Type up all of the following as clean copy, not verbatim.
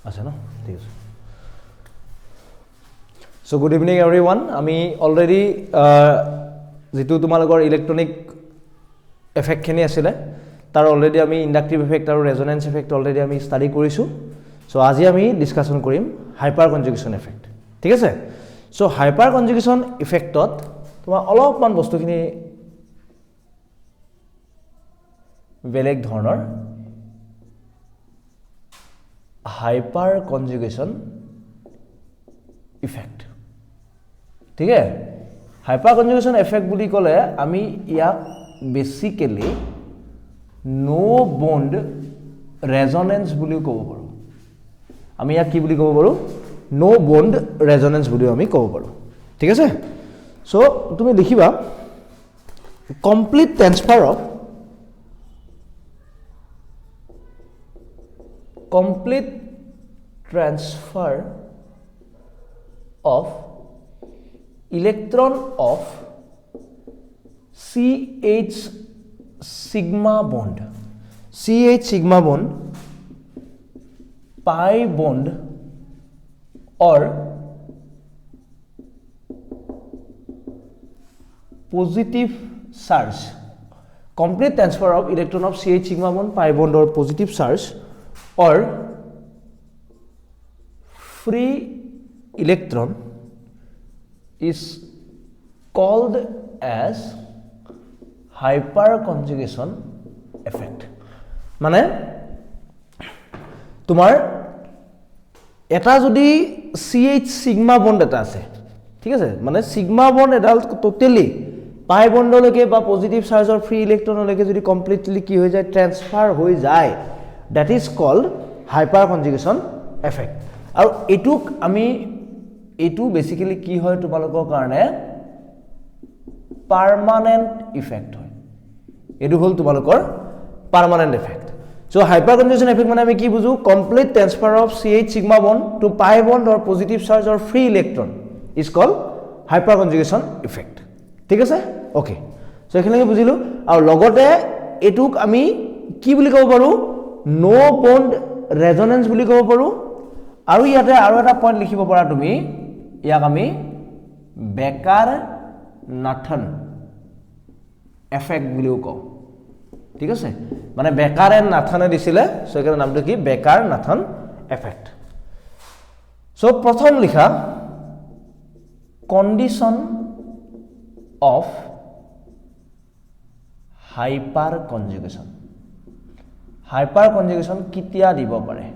আছে ন ঠিক আছে সো গুড ইভিনিং এভৰিওয়ান আমি অলৰেডি যেটো তোমালোকৰ ইলেক্ট্ৰনিক এফেক্ট খিনি আছিল তাৰ অলৰেডি আমি ইন্ডাকটিভ এফেক্ট আৰু ৰেজোনেন্স এফেক্ট অলৰেডি আমি ষ্টাডি কৰিছো সো আজি আমি ডিসকাশন কৰিম হাইপাৰ কনজুগেশ্যন এফেক্ট ঠিক আছে সো হাইপাৰ কনজুগেশ্যন এফেক্টত তোমাৰ অলপমান বস্তুখিনি বেলেগ ধৰণৰ হাইপাৰ কনজুগেশ্যন ইফেক্ট ঠিক আছে হাইপাৰ কনজুগেশ্যন এফেক্ট বুলি ক'লে আমি ইয়াক বেসিক্যালি নো বন্ড ৰেজোনেন্স বুলি ক'ব পাৰো আমি ইয়াক কি বুলি ক'ব পাৰো নো বন্ড ৰেজোনেন্স বুলি আমি ক'ব পাৰো ঠিক আছে সো তুমি লিখিবা complete transfer of electron of CH sigma bond pi bond or positive charge complete transfer of electron of CH sigma bond pi bond or positive charge or free electron is called as hyperconjugation effect মানে তোমাৰ এটা যদি CH sigma bond এটা আছে ঠিক আছে মানে sigma bond এডাল টোটালি পাই বন্ডলৈকে বা পজিটিভ চাৰ্জৰ ফ্ৰী ইলেক্ট্ৰনলৈকে যদি কমপ্লিটলি কি হৈ যায় ট্ৰান্সফাৰ হৈ যায় that is called hyperconjugation effect আৰু এটুক আমি এটু বেসিক্যালি কি হয় তোমালোকৰ কাৰণে পাৰ্মানেন্ট ইফেক্ট হয় এটু হল তোমালোকৰ পার্মানেন্ট ইফেক্ট সো হাইপারকনজুগেশন ইফেক্ট মানে আমি কি বুঝো complete transfer of CH sigma bond to pi bond or positive charge or free electron is called hyperconjugation effect ঠিক আছে ওকে সো এখানে বুঝিলো আৰু লগতে এটুক আমি কি বুলি ক'ব পাৰো নো বন্ড ৰেজোনেন্স বুলি ক'ব পাৰো আৰু ইয়াতে আৰু এটা পইণ্ট লিখিব পাৰা তুমি ইয়াক আমি বেকাৰ নাথন এফেক্ট বুলিও কওঁ ঠিক আছে মানে বেকাৰ এণ্ড নাথনে দিছিলে সো এখানে নামটো কি বেকাৰ নাথন এফেক্ট সো প্ৰথম লিখা কন্ডিশন অফ হাইপাৰ কনজুগেশ্যন কেতিয়া দিব পাৰে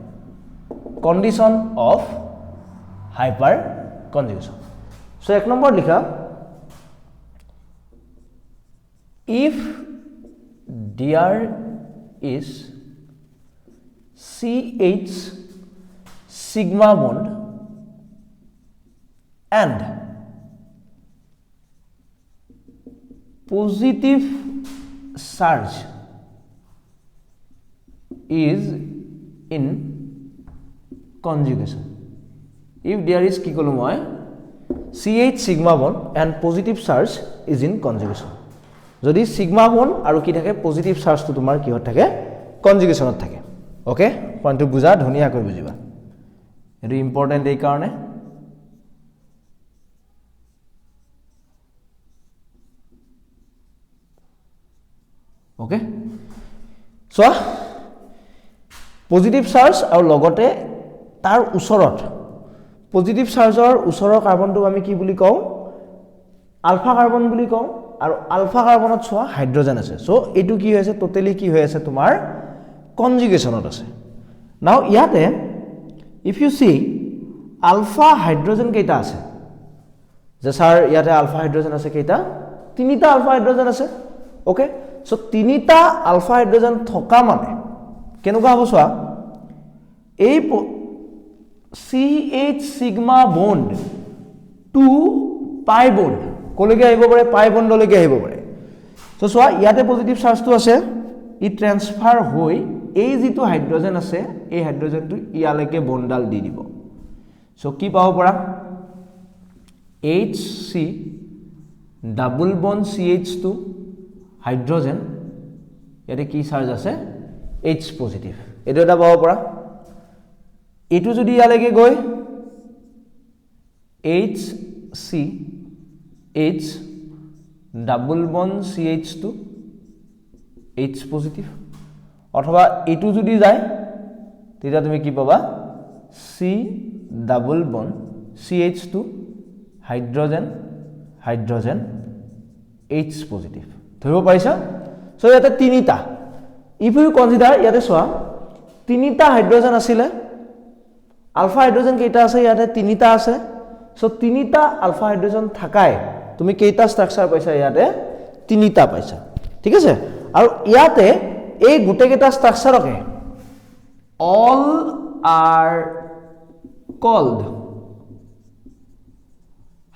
condition of hyperconjugation so ek number likha if there is CH sigma bond and positive charge is in conjugation if there is কি কলো মই CH sigma bond and positive charge is in conjugation যদি sigma bond আৰু কি থাকে positive charge তো তোমাৰ কিহত থাকে conjugationত থাকে ওকে পইণ্টটো বুজা ধুনিয়া কৈ বুজিবা এটো ইম্পৰ্টেন্ট এই কাৰণে ওকে সো পজিটিভ চাৰ্জ আৰু লগতে তাৰ উচৰত পজিটিভ চাৰ্জৰ উচৰৰ কাৰ্বনটো আমি কি বুলি কওঁ আলফা কাৰ্বন বুলি কওঁ আৰু আলফা কাৰ্বনত ছোৱা হাইড্ৰোজেন আছে সো এটু কি হৈছে টোটালি কি হৈ আছে তোমাৰ কনজুগেশ্যনত আছে নাও ইয়াতে if you see alpha hydrogen কেইটা আছে যে স্যাৰ ইয়াতে আলফা হাইড্ৰোজেন আছে কেইটা তিনিটা আলফা হাইড্ৰোজেন আছে ওকে সো তিনিটা আলফা হাইড্ৰোজেন থকা মানে কেনেকুৱা হ'ব ছোৱা এই CH sigma bond to pi bond কলৈকে আহিব পাৰে pi বন্ডলৈকে আহিব পাৰে সো ছোৱা ইয়াতে পজিটিভ চাৰ্জটো আছে ই ট্ৰান্সফাৰ হৈ এই যেটো হাইড্ৰোজেন আছে এই হাইড্ৰোজেনটো ইয়ালৈকে বন্ডাল দি দিব সো কি পাব পৰা HC double bond CH2 hydrogen ইয়াতে কি চাৰ্জ আছে H পজিটিভ এটো এটা পাব পৰা এইটো যদি ইয়ালৈকে গৈ HC H double bond CH2 H positive অথবা এইটো যদি যায় তেতিয়া তুমি কি পাবা C double bond CH2 hydrogen hydrogen H positive ধৰিব পাৰিছা সো ইয়াতে তিনিটা ইফ ইউ কনসিডাৰ ইয়াতে সোৱা তিনিটা হাইড্ৰোজেন আছিলে আলফা হাইড্ৰোজেন কেইটা আছে ইয়াতে তিনিটা আছে সো তিনিটা আলফা হাইড্ৰোজেন থাকায় তুমি কেইটা স্ট্ৰাকচাৰ পাইছা ইয়াতে তিনিটা পাইছা ঠিক আছে আৰু ইয়াতে এই গুটেকেটা স্ট্ৰাকচাৰকে all are called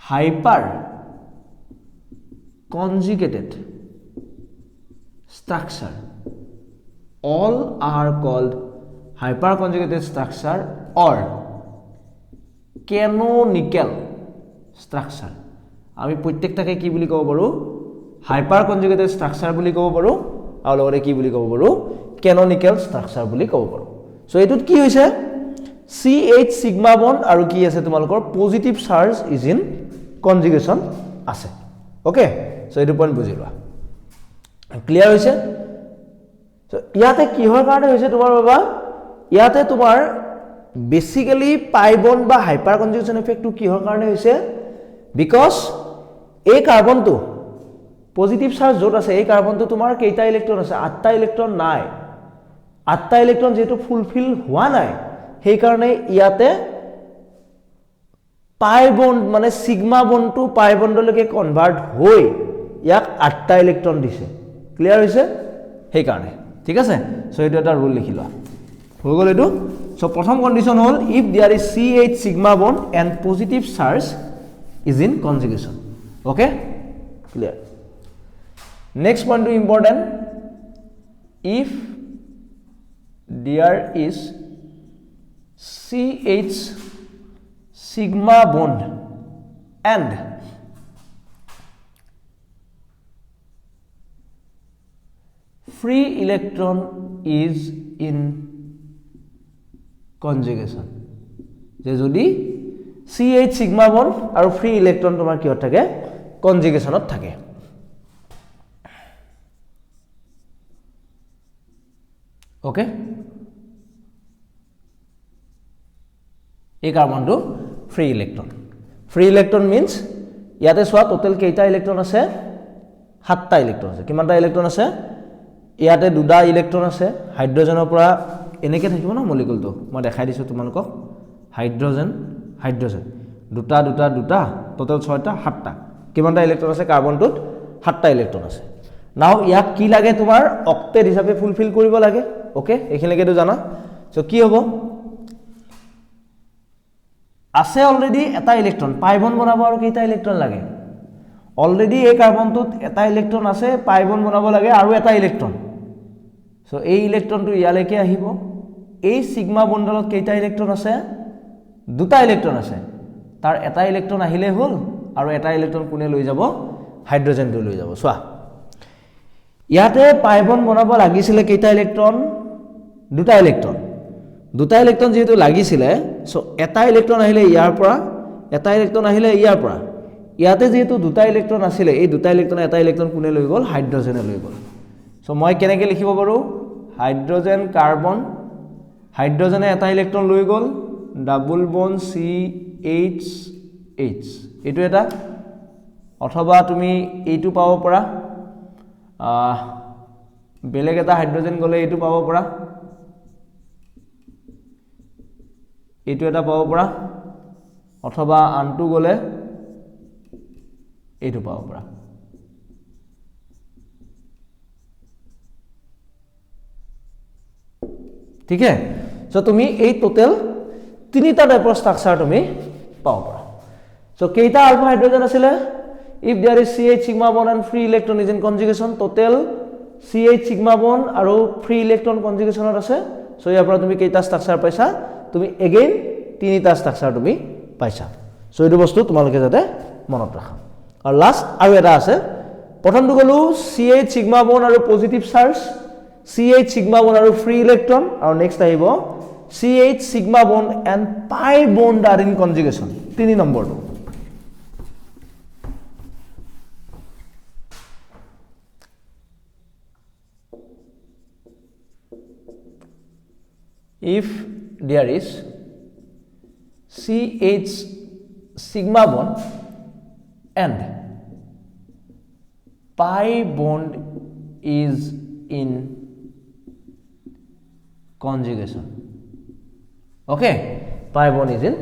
hyper conjugated structure all are called hyper conjugated structure or canonical structure আমি প্ৰত্যেকটাকে কি বুলি কব পাৰো হাইপাৰ কনজুগেটেড স্ট্ৰাকচাৰ বুলি কব পাৰো আৰু লগতে কি বুলি কব পাৰো ক্যানোনিক্যাল স্ট্ৰাকচাৰ বুলি কব পাৰো সো এটুত কি হৈছে CH সিগমা বন্ড আৰু কি আছে তোমালোকৰ positive charge is in conjugation আছে ওকে সো এটু পইণ্ট বুজিলা ক্লিয়াৰ হৈছে সো ইয়াতে কিহৰ কাৰণে হৈছে তোমাৰ বাবা ইয়াতে তোমাৰ বেসিক্যালি পাই বন্ড বা হাইপাৰ কনজুগেশন ইফেক্টটো কিহৰ কাৰণে হৈছে বিকজ এই কাৰ্বনটো পজিটিভ চাৰ্জ য'ত আছে এই কাৰ্বনটো তোমাৰ কেইটা ইলেক্ট্ৰন আছে 8টা ইলেক্ট্ৰন নাই 8টা ইলেক্ট্ৰন যেটো ফুলফিল হোৱা নাই সেই কাৰণে ইয়াতে পাই বন্ড মানে সিগমা বন্ডটো পাই বন্ডলৈকে কনভাৰ্ট হৈ ইয়াক 8টা ইলেক্ট্ৰন দিছে ক্লিয়াৰ হৈছে সেই কাৰণে ঠিক আছে সো এটো এটা ৰুল লিখি লোৱা হৈ গল এটো সো প্ৰথম কন্ডিশন হল if there is CH sigma bond and positive charge is in conjugation okay clear next point to important if there is CH sigma bond and free electron is in conjugation যে যদি CH sigma bond আৰু free electron তোমাৰ কি থাকে কনজুগেশনত থাকে okay এই কাৰ্বনটো free electron means ইয়াতে সোৱা total কেইটা ইলেক্ট্ৰন আছে 7টা ইলেক্ট্ৰন আছে কিমানটা ইলেক্ট্ৰন আছে ইয়াতে দুটা ইলেক্ট্ৰন আছে হাইড্ৰোজেনৰ পৰা এনেকে থাকিব না মলিকুলটো মই দেখাই দিছো তোমালোকক হাইড্ৰোজেন হাইড্ৰোজেন দুটা দুটা দুটা টোটাল 6টা 7টা কিমানটা ইলেক্ট্ৰন আছে কাৰ্বনটোত 7টা ইলেক্ট্ৰন আছে নাও ইয়াক কি লাগে তোমাৰ অক্টেট হিচাপে ফুলফিল কৰিব লাগে ওকে এখিনলৈকেটো জানা সো কি হ'ব আছে অলৰেডি এটা ইলেক্ট্ৰন পাই বন্ড বনাব আৰু কেইটা ইলেক্ট্ৰন লাগে অলৰেডি এই কাৰ্বনটোত এটা ইলেক্ট্ৰন আছে পাই বন্ড বনাব লাগে আৰু এটা ইলেক্ট্ৰন সো এই ইলেক্ট্ৰনটো ইয়ালৈকে আহিব এই সিগমা বন্ডলত কেইটা ইলেক্ট্ৰন আছে দুটা ইলেক্ট্ৰন আছে তাৰ এটা ইলেক্ট্ৰন আহিলে হল আৰু এটা ইলেক্ট্ৰন কোনে লৈ যাব হাইড্ৰোজেনটো লৈ যাব সোৱা ইয়াতে পাই বন্ড বনাব লাগিছিল কেইটা ইলেক্ট্ৰন দুটা ইলেক্ট্ৰন যেহেতু লাগিছিল সো এটা ইলেক্ট্ৰন আহিলে ইয়াৰ পৰা এটা ইলেক্ট্ৰন আহিলে ইয়াৰ পৰা ইয়াতে যেহেতু দুটা ইলেক্ট্ৰন আছিল এই দুটা ইলেক্ট্ৰন এটা ইলেক্ট্ৰন কোনে লৈ গল হাইড্ৰোজেনে লৈ গল সো মই কেনেকৈ লিখিব পাৰো হাইড্ৰোজেন কাৰ্বন হাইড্ৰোজেনে এটা ইলেক্ট্ৰন লৈ গল ডাবল বন্ড CH এটো এটা অথবা তুমি এইটো পাব পৰা বেলেগ এটা হাইড্ৰোজেন গলে এইটো পাব পৰা এইটো এটা পাব পৰা অথবা আনটো গলে এইটো পাব পৰা ঠিক আছে সো তুমি এই টোটাল তিনিটা টাইপৰ স্ট্ৰাকচাৰ তুমি পাব পৰা সো কেইটা আলফা হাইড্ৰোজেন আছিল if there is CH sigma bond and free electron is in conjugation total CH sigma bond আৰু free electron conjugationত আছে সো ইয়াৰ পৰা তুমি কেইটা স্ট্ৰাকচাৰ পাইছা তুমি এগেইন তিনিটা স্ট্ৰাকচাৰ তুমি পাইছা সো এইটো বস্তু তোমালোকে যাতে মনত ৰাখা আৰু লাষ্ট আৰু এটা আছে প্ৰথমটো গলো CH sigma bond আৰু positive charge CH sigma bond আৰু free electron আৰু নেক্সট আহিব CH sigma bond and pi bond are in conjugation 3 number টো if there is CH sigma bond and pi bond is in conjugation. Okay, pi bond is in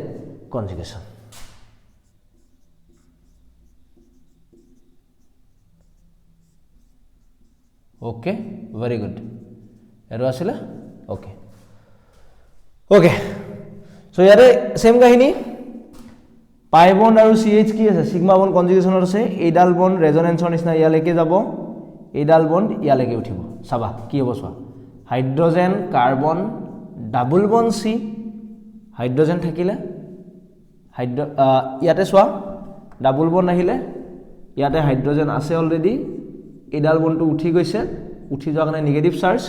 conjugation. Okay, very good. Edo asila? Okay. Okay. So yare same kahini. Pi bond aru CH ki ase sigma bond conjugation ase edal bond resonance nisna iyaleke jabo edal bond iyaleke uthibo saba ki hobo swa hydrogen carbon double bond C hydrogen thakile hydro yate swa double bond ahile yate hydrogen ase already edal bond to uthi goise uthi joa kane negative charge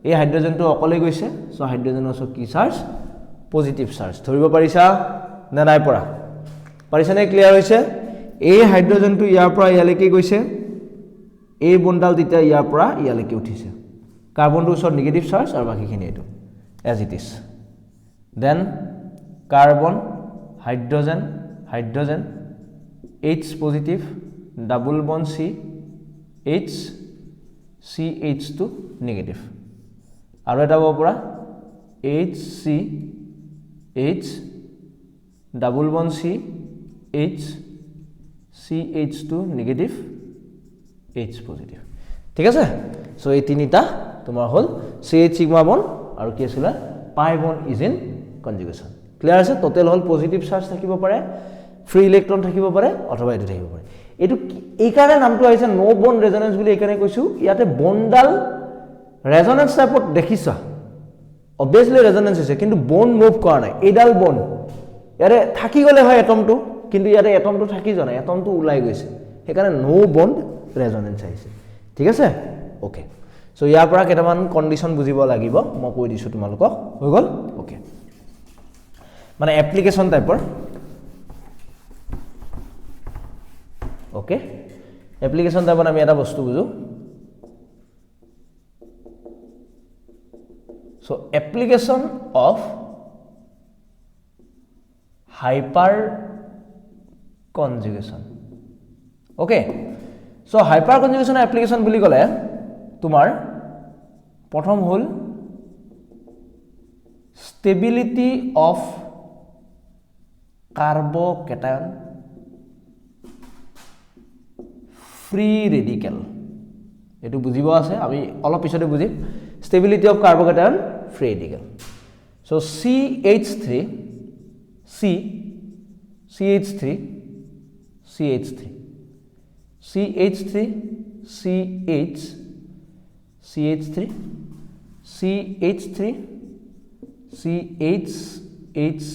ei hydrogen to okole goise so hydrogen also ki charge positive charge dhoribo parisa na nai pora পারিছানে clear হইছে এই হাইড্রোজেনটো ইয়াৰ পৰা ইয়ালৈকে গৈছে এই বন্ডাল তেতিয়া ইয়াৰ পৰা ইয়ালৈকে উঠিছে কাৰ্বনটো ওচৰ নেগেটিভ চাৰ্জ আৰু বাকিখিনি এটো as it is then carbon hydrogen hydrogen H positive double bond C H CH2 negative আৰু এটা হ'ব পৰা HC H double bond C H CH2 negative H positive ঠিক আছে সো এই তিনিটা তোমাৰ হল CH sigma bond আৰু কি আছিল pi bond is in conjugation clear আছে টোটাল হল পজিটিভ চাৰ্জ থাকিব পাৰে ফ্ৰী ইলেক্ট্ৰন থাকিব পাৰে অথবা এটো থাকিব পাৰে এটো এই কাৰণে নামটো আহিছে নো বন্ড ৰেজোনেন্স বুলি এই কাৰণে কৈছো ইয়াতে বন্ডাল ৰেজোনেন্স টাইপত দেখিছা obviously ৰেজোনেন্স হৈছে কিন্তু বন্ড মুভ কৰা নাই এডাল বন্ড ইয়াৰে থাকি গলে হয় এটমটো কিন্তু ইয়াৰে এটমটো থাকি জনা এটমটো উলাই গৈছে হেকাৰণে নো বন্ড ৰেজোনেন্স আহিছে ঠিক আছে ওকে সো ইয়াৰ পৰা কেটামান কন্ডিশন বুজিব লাগিব মই কৈ দিছো তোমালোকক হৈ গল ওকে মানে এপ্লিকেশন টাইপৰ ওকে এপ্লিকেশন টাইপৰ আমি এটা বস্তু বুজো so application of hyper conjugation okay so hyper conjugation application বুলি গলে তোমাৰ প্ৰথম হল stability of carbocation free radical এটো বুজিব আছে আমি অলপ পিছতে বুজিম stability of carbocation free radical so CH3 C CH3 CH3 CH3 CH CH3 CH3 CH H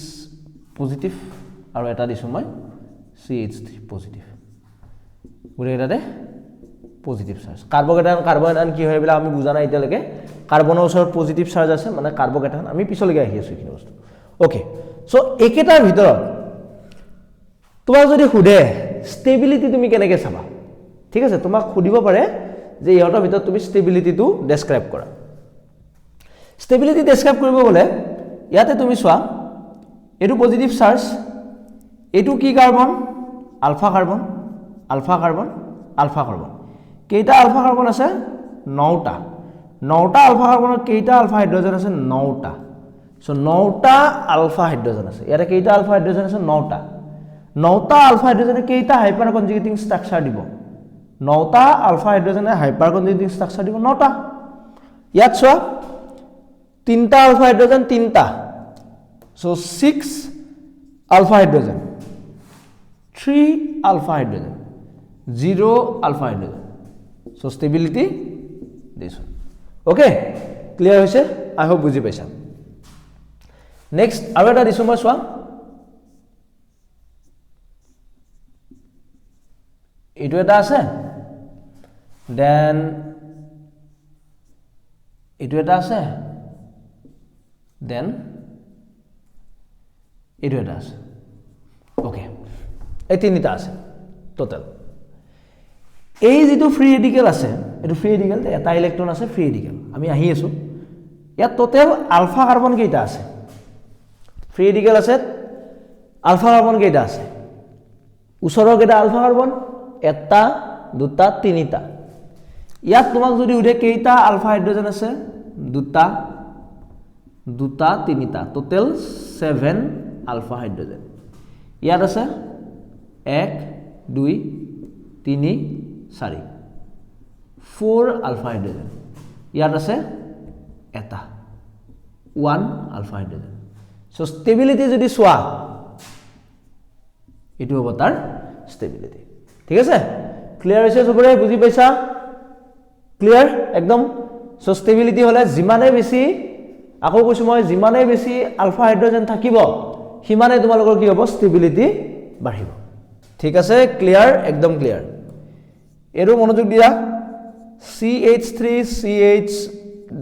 positive আৰু এটা দিছো মই CH3 positive গুৰে এটাতে পজিটিভ চাৰ্জ কাৰ্বন কি হয় বলা আমি বুজা নাই এতিয়ালৈকে কাৰ্বনৰ ওচৰত পজিটিভ চাৰ্জ আছে মানে কাৰ্বকেটান আমি পিছলৈকে আহি আছো কিনো বস্তু ওকে সো একেটাৰ ভিতৰত তোমাক যদি খুদে ষ্টেবিলিটি তুমি কেনেকৈ চাবা ঠিক আছে তোমাক খুদিব পাৰে যে ইহতৰ ভিতৰত তুমি ষ্টেবিলিটিটো ডেসক্ৰাইব কৰা ষ্টেবিলিটি ডেসক্ৰাইব কৰিব গলে ইয়াতে তুমি চোৱা এটো পজিটিভ চাৰ্জ এটো কি carbon alpha carbon alpha carbon alpha carbon কেইটা আলফা কাৰ্বন আছে 9টা 9টা আলফা কাৰ্বনৰ কেইটা আলফা হাইড্ৰোজেন আছে 9টা সো 9টা আলফা হাইড্ৰোজেন আছে ইয়াতে কেইটা আলফা হাইড্ৰোজেন আছে 9টা 9টা আলফা হাইড্ৰোজেনে কেইটা হাইপাৰ কনজুগেটিং স্ট্ৰাকচাৰ দিব 9টা আলফা হাইড্ৰোজেনে হাইপাৰ কনজুগেটিং স্ট্ৰাকচাৰ দিব 9টা ইয়াত চোৱা 3টা আলফা হাইড্ৰোজেন 3টা so 6 alpha hydrogen 3 alpha hydrogen 0 alpha hydrogen so stability দিছ ওকে ক্লিয়াৰ হৈছে আই হোপ বুজি পাইছা নেক্সট আৰু এটা দিছো মই চোৱা এটো এটা আছে দেন এটো এটা আছে দেন এইটো এটা আছে ওকে এই তিনিটা আছে টোটাল এই যেটো ফ্ৰী ৰেডিকেল আছে এটো ফ্ৰী ৰেডিকেল এটা ইলেক্ট্ৰন আছে ফ্ৰী ৰেডিকেল আমি আহি আছো ইয়াত টোটাল আলফা কাৰ্বন কেইটা আছে ফ্ৰী ৰেডিকেল আছে আলফা কাৰ্বন কেইটা আছে ওচৰৰ কেইটা আলফা কাৰ্বন এটা দুটা তিনিটা ইয়াত তোমাক যদি উঠে কেইটা আলফা হাইড্ৰোজেন আছে দুটা দুটা তিনিটা টোটাল 7 আলফা হাইড্ৰোজেন ইয়াত আছে 1 2 3 4 4 আলফা হাইড্ৰোজেন ইয়াত আছে এটা 1 আলফা হাইড্ৰোজেন সো ষ্টেবিলিটি যদি সোয়া এটো হ'ব তাৰ ষ্টেবিলিটি ঠিক আছে ক্লিয়াৰ হৈছে সবৰে বুজি পাইছা ক্লিয়াৰ একদম সো ষ্টেবিলিটি হলে জিমানে বেছি আকৌ কৈছো মই জিমানে বেছি আলফা হাইড্ৰোজেন থাকিব হিমানে তোমালোকৰ কি হ'ব ষ্টেবিলিটি বাঢ়িব ঠিক আছে ক্লিয়াৰ একদম ক্লিয়াৰ এৰো মনোযোগ দিয়া CH3 CH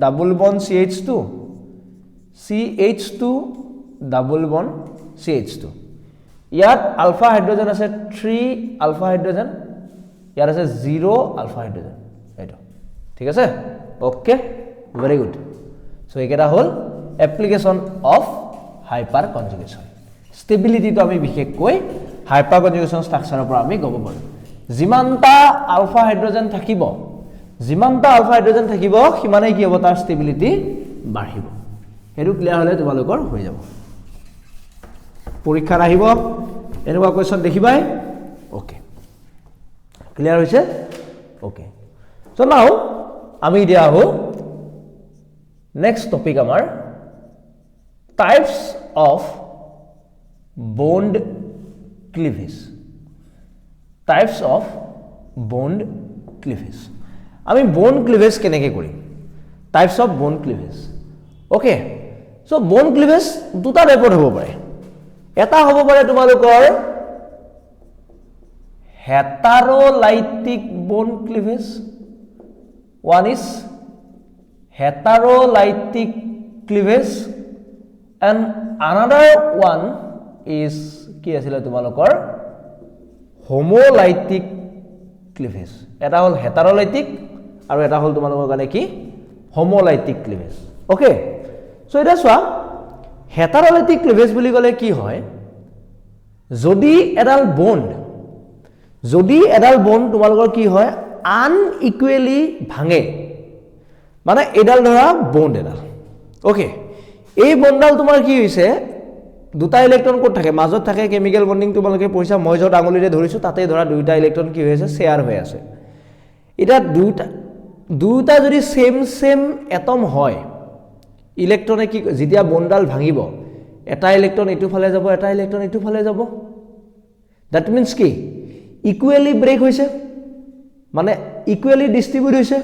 double bond CH2 CH2 double bond CH2 ইয়াত আলফা হাইড্ৰোজেন আছে 3 আলফা হাইড্ৰোজেন ইয়াত আছে 0 আলফা হাইড্ৰোজেন এইটো ঠিক আছে ওকে ভেরি গুড সো একেটা হল application of hyper conjugation stability তো আমি বিশেষ কই হাইপার কনজুগেশন স্ট্ৰাকচাৰৰ পৰা আমি গব পাৰো জিমানটা আলফা হাইড্ৰোজেন থাকিব জিমানটা আলফা হাইড্ৰোজেন থাকিব হিমানে কি হ'ব তাৰ স্টেবিলিটি বাঢ়িব হেৰু ক্লিয়াৰ হলে তোমালোকৰ হৈ যাব পৰীক্ষা আহিব এনেকুৱা কোৱেশ্চন দেখিবাই ওকে ক্লিয়াৰ হৈছে ওকে সো নাও আমি দিয়া হো নেক্সট টপিক আমাৰ types of bond cleavage types of bond cleavage আমি বন্ড ক্লিভেজ কেনেকৈ কৰিম types of bond cleavage okay so bond cleavage দুটা টাইপৰ হ'ব পাৰে এটা হ'ব পাৰে তোমালোকৰ heterolytic bond cleavage one is heterolytic cleavage and another one is কি আছিল তোমালোকৰ homolytic cleavage এটা হল heterolytic আৰু এটা হল তোমালোকৰ কাৰণে কি homolytic cleavage ওকে সো এটা সোৱা heterolytic cleavage বুলি ক'লে কি হয় যদি এডাল বন্ড তোমালোকৰ কি হয় আনইকুৱেলি ভাঙে মানে এডাল ধৰা বন্ড এডাল ওকে এই বন্ডাল তোমাৰ কি হৈছে দুটা ইলেক্ট্ৰন কোড থাকে মাজত থাকে কেমিক্যাল বন্ডিং তোমালোকে পইছা মই যত আঙুলিৰে ধৰিছো তাতে ধৰা দুইটা ইলেক্ট্ৰন কি হৈ আছে শেয়াৰ হৈ আছে এটা দুইটা যদি সেম এটম হয় ইলেক্ট্ৰনে কি যেতিয়া বন্ডাল ভাঙিব এটা ইলেক্ট্ৰন ইটো ফালে যাব এটা ইলেক্ট্ৰন ইটো ফালে যাব দ্যাট মিন্স কি ইকুৱেলি ব্ৰেক হৈছে মানে ইকুৱেলি ডিস্ট্ৰিবিউট হৈছে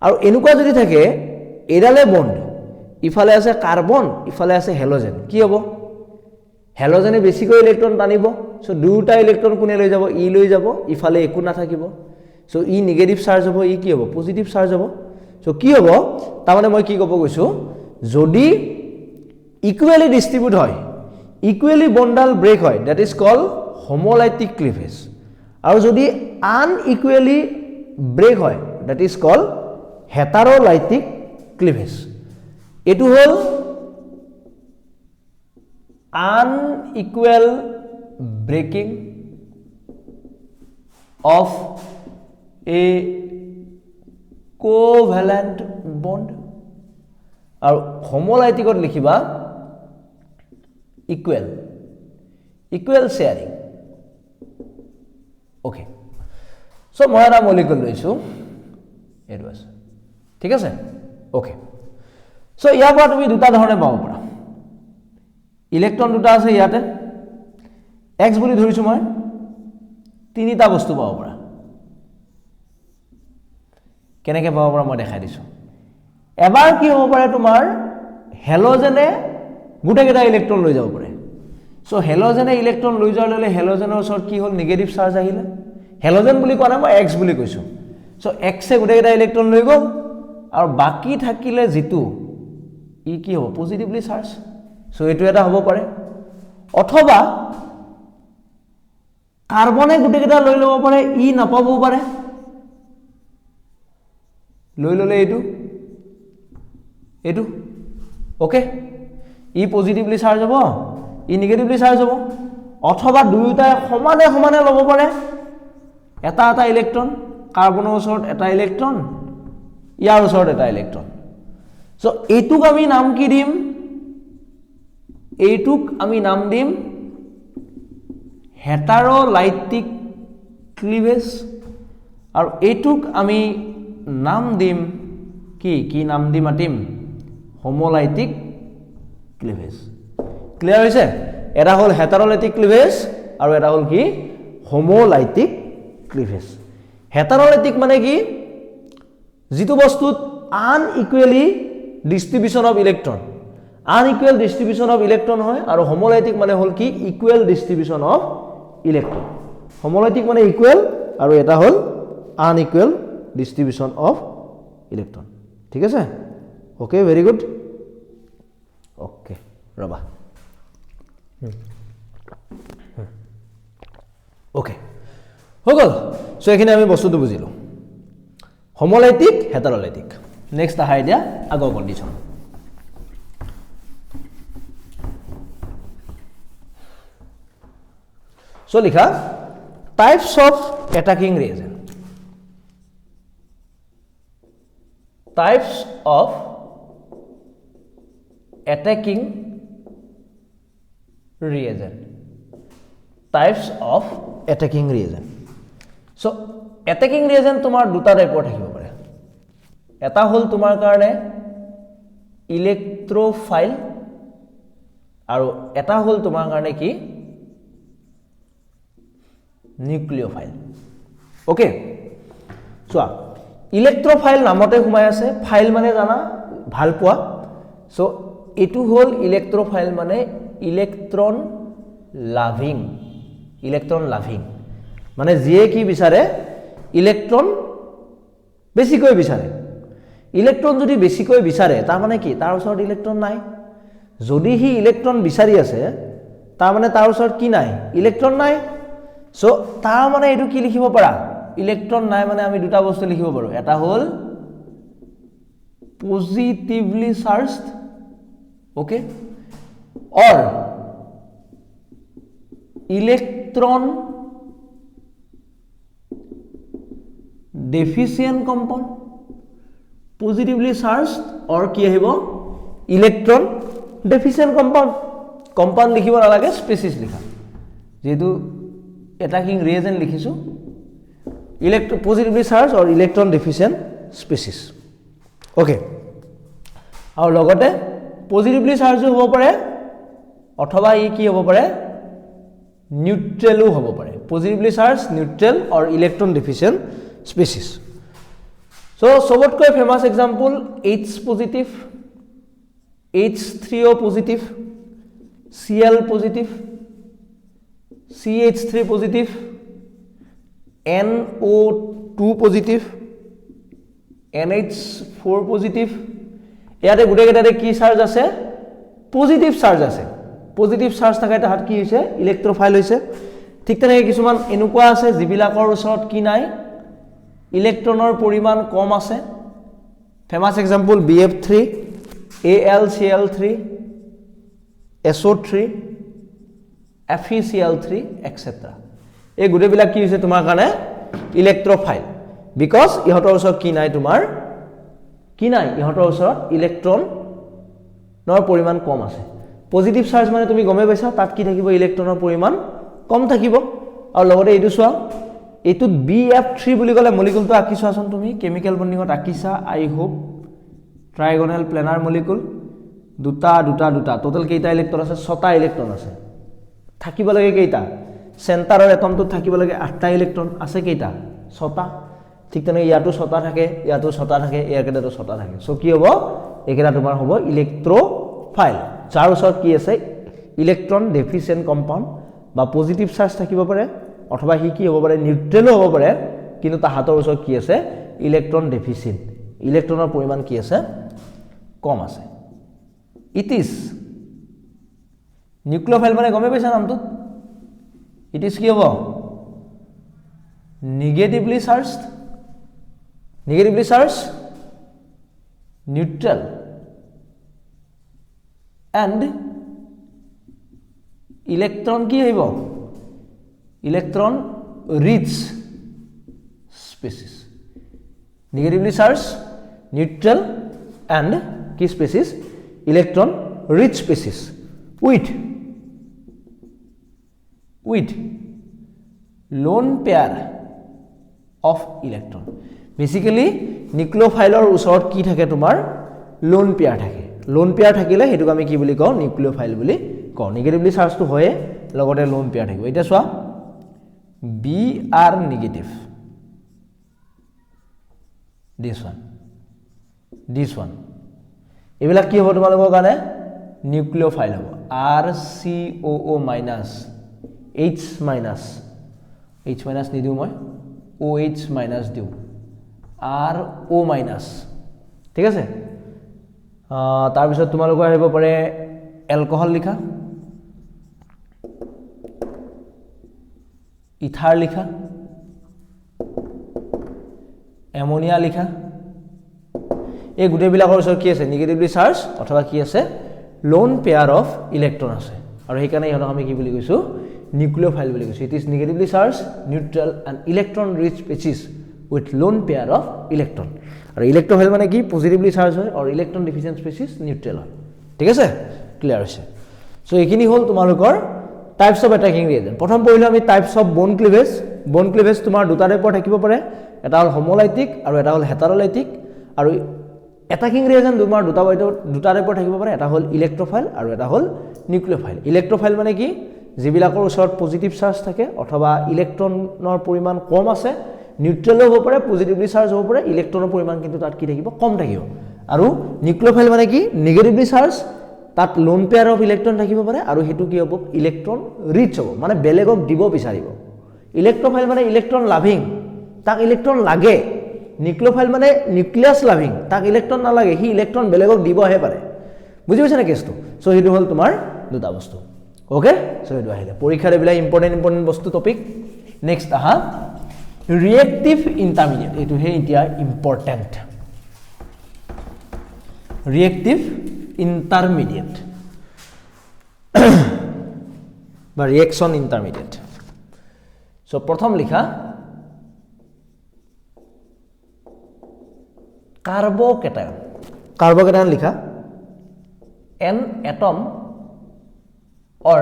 আৰু এনেকুৱা যদি থাকে এডালে বন্ড ইফালে আছে কাৰ্বন ইফালে আছে হেলোজেন কি হ'ব হেলোজেনে বেছিকৈ ইলেক্ট্ৰন টানিব সো দুটা ইলেক্ট্ৰন কোনে লৈ যাব ই লৈ যাব ইফালে একো না থাকিব সো ই নেগেটিভ চাৰ্জ হ'ব ই কি হ'ব পজিটিভ চাৰ্জ হ'ব সো কি হ'ব তাৰ মানে মই কি ক'ব গৈছো যদি ইকুৱেলি ডিস্ট্ৰিবিউট হয় ইকুৱেলি বন্ডাল ব্ৰেক হয় দ্যাট ইজ কল হোমোলাইটিক ক্লিভেজ আৰু যদি আনইকুৱেলি ব্ৰেক হয় দ্যাট ইজ কল হেটাৰোলাইটিক ক্লিভেজ এটো হল unequal breaking of a covalent bond আৰু homolyticত লিখিবা equal sharing okay so মই এটা মলিকুল লৈছো এটো আছে ঠিক আছে okay so ইয়াৰ পৰা তুমি দুটা ধৰণে পাব পাৰা ইলেক্ট্ৰন দুটা আছে ইয়াতে x বুলি ধৰিছো মই তিনিটা বস্তু পাব পাৰা কেনেকৈ পাব পাৰা মই দেখাই দিছো এবাৰ কি হ'ব পাৰে তোমাৰ হেলোজেনে গুটেকেটা ইলেক্ট্ৰন লৈ যাব পাৰে সো হেলোজেনে ইলেক্ট্ৰন লৈ যোৱাৰ ললে হেলোজেনৰ ওচৰত কি হল নেগেটিভ চাৰ্জ আহিলে হেলোজেন বুলি কোৱা নাই মই x বুলি কৈছো সো x এ গুটেকেটা ইলেক্ট্ৰন লৈ গল আৰু বাকি থাকিলে জিতু ই কি হ'ব পজিটিভলি চাৰ্জ সো এটো এটা হ'ব পাৰে অথবা কাৰ্বনে গুটেকেইটা লৈ ল'ব পাৰে ই নাপাবও পাৰে লৈ ল'লে এইটো ওকে ই পজিটিভলি চাৰ্জ হ'ব ই নিগেটিভলি চাৰ্জ হ'ব অথবা দুয়োটাই সমানে ল'ব পাৰে এটা ইলেক্ট্ৰন কাৰ্বনৰ ওচৰত এটা ইলেক্ট্ৰন ইয়াৰ ওচৰত এটা ইলেক্ট্ৰন সো এইটোক আমি নাম কি দিম হেটাৰলাইটিক ক্লিভেজ আৰু এইটোক আমি নাম দিম কি নাম দি মাতিম হোমোলাইটিক ক্লিভেজ ক্লিয়াৰ হৈছে এটা হল হেটাৰলাইটিক ক্লিভেজ আৰু এটা হল কি হোমোলাইটিক ক্লিভেজ হেটাৰলাইটিক মানে কি যিটো বস্তুত আনইকুৱেলি ডিস্ট্ৰিবিউশন অফ ইলেক্ট্ৰন আনইকুৱেল ডিস্ট্ৰিবিউশন অফ ইলেক্ট্ৰন হয় আৰু হোমোলাইটিক মানে হল কি ইকুৱেল ডিস্ট্ৰিবিউশন অফ ইলেক্ট্ৰন হোমোলাইটিক মানে ইকুৱেল আৰু এটা হল আনইকুৱেল ডিস্ট্ৰিবিউশন অফ ইলেক্ট্ৰন ঠিক আছে ওকে ভেৰি গুড ওকে ৰবা ওকে হৈ গ'ল সো এখানে আমি বস্তুটো বুজিলো হোমোলাইটিক হেটাৰলাইটিক নেক্সট আহা এতিয়া আগৰ কন্ডিশন সো লিখা types of attacking reagent types of attacking reagent so attacking reagent তোমাৰ দুটা টাইপৰ থাকিব পাৰে এটা হল তোমাৰ কাৰণে ইলেক্ট্ৰোফাইল আৰু এটা হল তোমাৰ কাৰণে কি নিউক্লিওফাইল ওকে চোৱা ইলেক্ট্ৰোফাইল নামতে ঘুমাই আছে ফাইল মানে জানা ভাল পোৱা সো এটু হল ইলেক্ট্ৰোফাইল মানে ইলেক্ট্ৰন লাভিং মানে যিয়ে কি বিচাৰে ইলেক্ট্ৰন বেছিকৈ বিচাৰে ইলেক্ট্ৰন যদি বেছিকৈ বিচাৰে তাৰ মানে কি তাৰ ওচৰত ইলেক্ট্ৰন নাই যদি হি ইলেক্ট্ৰন বিচাৰি আছে তাৰ মানে তাৰ ওচৰত কি নাই ইলেক্ট্ৰন নাই সো তাৰ মানে এটু কি লিখিব পাৰা ইলেক্ট্ৰন নাই মানে আমি দুটা বস্তু লিখিব পাৰো এটা হল positively charged okay or electron deficient compound positively charged or কি আহিব ইলেক্ট্রন ডেফিসিয়েন্ট কম্পাউন্ড লিখিব নালাগে স্পেচিছ লিখা যেহেতু অ্যাটাকিং রিয়েজেন্ট লিখিছো positively charged or electron deficient species okay আৰু লগতে positively charged হ'ব পাৰে অথবা ই কি হ'ব পাৰে নিউট্ৰেলো হ'ব পাৰে positively charged neutral or electron deficient species so সবতকৈ famous example H positive H3O positive Cl positive CH3 positive NO2 positive NH4 positive ইয়াতে গুটে কেটাতে কি চাৰ্জ আছে পজিটিভ চাৰ্জ আছে পজিটিভ চাৰ্জ থাকাতে হাত কি হৈছে ইলেক্ট্ৰোফাইল হৈছে ঠিক তেনেকৈ কিছুমান এনেকুৱা আছে যিবিলাকৰ ওচৰত কি নাই ইলেক্ট্ৰনৰ পৰিমাণ কম আছে famous example BF3 AlCl3 SO3 FeCl3 etc এই গুটে বিলাক কি হৈছে তোমাৰ কাৰণে ইলেক্ট্ৰোফাইল বিকজ ইহতৰ ওচৰত কি নাই তোমাৰ কি নাই ইহতৰ ওচৰত ইলেক্ট্ৰনৰ পৰিমাণ কম আছে পজিটিভ চাৰ্জ মানে তুমি গমে পাইছা তাত কি থাকিব ইলেক্ট্ৰনৰ পৰিমাণ কম থাকিব আৰু লগতে এইটো চোৱা এইটো BF3 বুলি কলে মলিকুলটো আকিছাচোন তুমি কেমিক্যাল বন্ডিংত আকিছা আই হোপ ট্ৰাইগোনাল প্লেনাৰ মলিকুল দুটা টোটাল কেইটা ইলেক্ট্ৰন আছে 6টা ইলেক্ট্ৰন আছে থাকিব লাগে কেইটা সেন্টাৰৰ এটমটো থাকিব লাগে 8টা ইলেক্ট্ৰন আছে কেইটা 6টা ঠিক তেনে ইয়াটো 6টা থাকে ইয়াটো 6টা থাকে ইয়াকেটাটো 6টা থাকে সো কি হ'ব একেটা তোমাৰ হ'ব ইলেক্ট্ৰোফাইল যাৰ ওচৰত কি আছে ইলেক্ট্ৰন ডেফিসিয়েন্ট কম্পাউন্ড বা পজিটিভ চাৰ্জ থাকিব পাৰে অথবা হি কি হ'ব পাৰে নিউট্ৰেলো হ'ব পাৰে কিন্তু তা হাতৰ ওচৰত কি আছে ইলেক্ট্ৰন ডেফিসিয়েন্ট ইলেক্ট্ৰনৰ পৰিমাণ কি আছে কম আছে ইট ইজ নিউক্লিওফাইল মানে গমে পাইছা নামটো ইট ইজ কি হ'ব negatively charged neutral and electron কি হইব electron rich species negatively charged neutral and কি species electron rich species with lone pair of electron basically নিউক্লিওফাইলৰ ওচৰত কি থাকে তোমাৰ লোন পেয়াৰ থাকে লোন পেয়াৰ থাকিলে হেতুক আমি কি বুলি কও নিউক্লিওফাইল বুলি কও নেগেটিভলি চাৰ্জ টু হয় লগতে লোন পেয়াৰ থাকিব এটা চোৱা B R negative this one এবিলাক কি হ'ব তোমালোকৰ কাৰণে নিউক্লিওফাইল হ'ব R C O O minus H minus নিদিও মই OH মাইনাস দিও আর O মাইনাস ঠিক আছে তাৰ পিছত তোমালোকৰ আহিব পাৰে এলকহল লিখা ইথাৰ লিখা এমোনিয়া লিখা এই গুটে বিলাকৰ ওচৰত কি আছে নেগেটিভলি চাৰ্জ অথবা কি আছে লোন পেয়াৰ অফ ইলেক্ট্ৰন আছে আৰু হেকাৰণে ইহঁতক আমি কি বুলি কৈছো nucleophile বুলি কৈছো it is negatively charged neutral and electron rich species with lone pair of electron আৰু ইলেক্ট্ৰোফাইল মানে কি পজিটিভলি চাৰ্জ হয় আৰু ইলেক্ট্ৰন ডিফিচিয়েন্ট স্পেচিছ নিউট্ৰেল হয় ঠিক আছে ক্লিয়াৰ হৈছে সো এইখিনি হল তোমালোকৰ টাইপস অফ অ্যাটাকিং ৰিয়েজেন্ট প্ৰথম পঢ়িলো আমি টাইপস অফ বন ক্লিভেজ তোমাৰ দুটা টাইপৰ থাকিব পাৰে এটা হল হোমোলাইটিক আৰু এটা হল হেটাৰোলাইটিক আৰু অ্যাটাকিং ৰিয়েজেন্ট তোমাৰ দুটা টাইপৰ থাকিব পাৰে এটা হল ইলেক্ট্ৰোফাইল আৰু এটা হল নিউক্লিওফাইল ইলেক্ট্ৰোফাইল মানে কি যিবিলাকৰ ওচৰত পজিটিভ চাৰ্জ থাকে অথবা ইলেক্ট্ৰনৰ পৰিমাণ কম আছে নিউট্ৰেল হ'ব পাৰে পজিটিভলি চাৰ্জ হ'ব পাৰে ইলেক্ট্ৰনৰ পৰিমাণ কিন্তু তাত কি থাকিব কম থাকিব আৰু নিউক্লিওফাইল মানে কি নেগেটিভলি চাৰ্জ তাত লোন পেয়াৰ অফ ইলেক্ট্ৰন থাকিব পাৰে আৰু হেতু কি হ'ব ইলেক্ট্ৰন ৰিচ হ'ব মানে বেলেগক দিব বিচাৰিব ইলেক্ট্ৰোফাইল মানে ইলেক্ট্ৰন লাভিং তাক ইলেক্ট্ৰন লাগে নিউক্লিওফাইল মানে নিউক্লিয়াছ লাভিং তাক ইলেক্ট্ৰন নালাগে হি ইলেক্ট্ৰন বেলেগক দিবহে পাৰে বুজি পাইছা না কেছটো সো হেতু হল তোমাৰ দুটা বস্তু ওকে সো এটো আহিলে পৰীক্ষাৰ এবিলা ইম্পৰ্টেন্ট বস্তু টপিক নেক্সট আহা ৰিএক্টিভ ইন্টাৰমিডিয়েট এটো হে ইতিয়া ইম্পৰ্টেন্ট ৰিএক্টিভ ইন্টাৰমিডিয়েট বা ৰিএকশন ইন্টাৰমিডিয়েট সো প্ৰথম লিখা কাৰ্বকেটায়ন লিখা an atom or